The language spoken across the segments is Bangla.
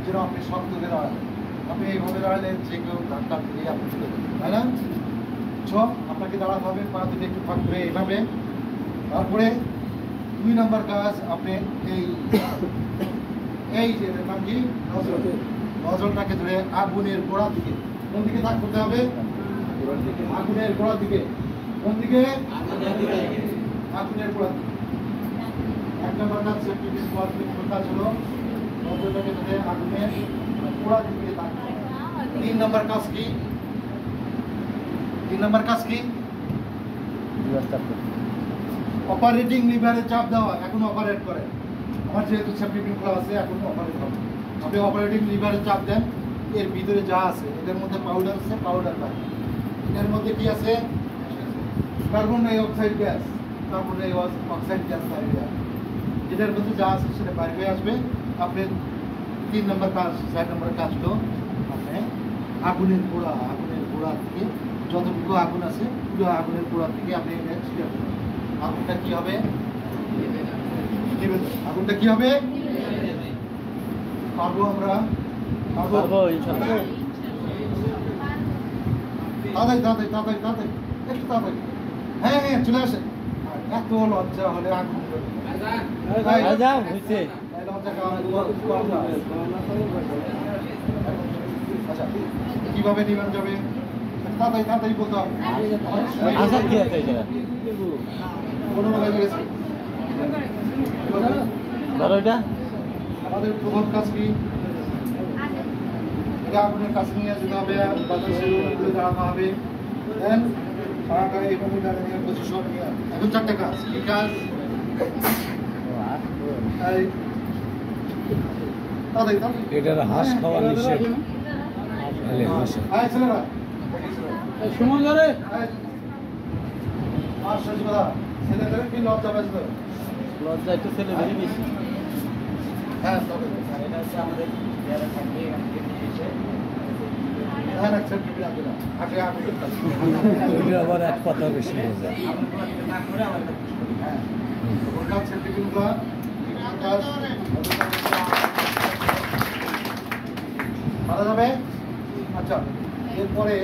যেন আপনি শক্ত হয়ে দাঁড়ান, আপনি এইভাবে দাঁড়ালে যে কেউ ধাক্কা দিয়ে আপনি চলে যাবেন, তাই না? আপনাকে দাঁড়াতে হবে, পা দুটো একটু ফাঁক করে এইভাবে। তারপরে 2 নম্বর কাজ, আপনি এই যে নাম কি নজরটাকে ধরে আগুনের গোড়ার দিকে, কোন দিকে তাক করতে হবে? আগুনের গোড়ার দিকে। কোন দিকে? আগুনের গোড়ার দিকে। 1 নম্বর কাজ সেফটি কাজ হলো নজরটাকে ধরে আগুনের গোড়ার দিকে তাক। 3 নম্বর কাজ কি? 3 নম্বর কাজ কি? অপারেটিং লিভারে চাপ দেওয়া। এখন অপারেট করে, আমার যেহেতু সেফটি পিন খোলা আছে, এখন অপারেট হবে। আপনি অপারেটিং লিভারে চাপ দেন, এর ভিতরে যা আছে, এটার মধ্যে পাউডার আছে, পাউডার পাই। এটার মধ্যে কি আছে? Carbon die oxide gas. Carbon die oxide gas বাইরে আসবে, যেটার মধ্যে যা আছে সেটা বাইরে হয়ে আসবে। আপনি 3 নম্বর কাজ, 4 নম্বর কাজ হলো আপনি আগুনের গোড়া থেকে যতটুকু আগুন আছে পুরো আগুনের গোড়া থেকে আপনি ছিটে দেবেন। আগুনটা কি হবে? আগুনটা কি হবে? পারবো আমরা? পারবো ইনশাআল্লাহ। তাড়াতাড়ি একটু তাড়াতাড়ি। হ্যাঁ চলে আসেন। এত লজ্জা হলে আগুন হয়েছে। আচ্ছা, কিভাবে নিবেন যাবে? তাড়াতাড়ি বলতে হবে। আমাদের প্রধান কাজ কি? আগুনের কাছে নিয়ে যেতে হবে, বাতাসে দাঁড়ানো হবে। দেন এইভাবে দাঁড়িয়ে পজিশন নিয়ে। এখন 4টা কাজ। কি কাজ? এটার হাঁস খাওয়া নিষেধ। ছেলেদের কি লজ্জা বাজবে? লজ্জা একটু ছেলেদেরই বেশি। হ্যাঁ, এটা হচ্ছে আমাদের যারা থাকবে আবার এক কথা বেশি হয়ে যায়। ভালো যাবে। আচ্ছা, এরপরে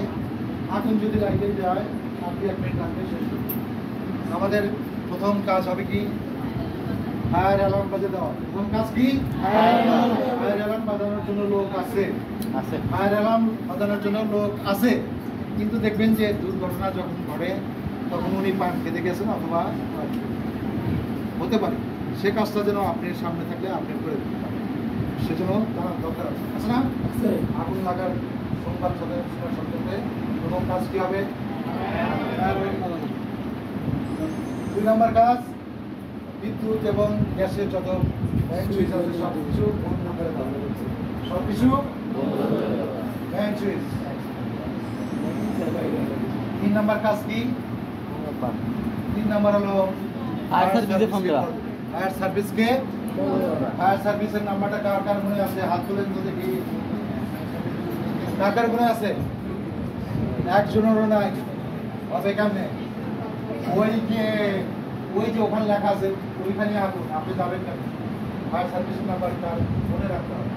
আগুন যদি লাগিয়ে যায়, আপনি 1 মিনিট লাগবে শেষ। আমাদের প্রথম কাজ হবে কি? ফায়ার অ্যালার্ম বাজে দেওয়া। প্রথম কাজ কি? ফায়ার অ্যালার্ম বাজানোর জন্য লোক আছে। ফায়ার অ্যালার্ম বাজানোর জন্য লোক আছে, কিন্তু দেখবেন যে দুর্ঘটনা যখন ঘটে তখন উনি পান খেতে গেছেন অথবা হতে পারে, সে কাজটা যেন আপনার সামনে থাকলে আপনি করে দিতে পারেন। সেজন্য জানার দরকার আছে না? আগুন লাগার সংবাদ সত্ত্বে প্রথম কাজ কি হবে? 2 নম্বর কাজ, বিদ্যুৎ এবং গ্যাসের যত সুইচ আছে সবকিছু বন্ধ করে দেওয়া। সবকিছু মেইন সুইচ। 3 নম্বর কাজ কি? 3 নম্বর হলো ফায়ার সার্ভিসকে। ফায়ার সার্ভিসের নাম্বারটা কার মনে আছে? হাত তুলেন তো দেখি। কার মনে আছে? একজনেরও নাই। হবে কেমনে? ওই যে ওখানে লেখা আছে ওইখানে আগুন, আপনি যাবেন কেন? ফায়ার সার্ভিসের নাম্বারটা মনে রাখতে হবে।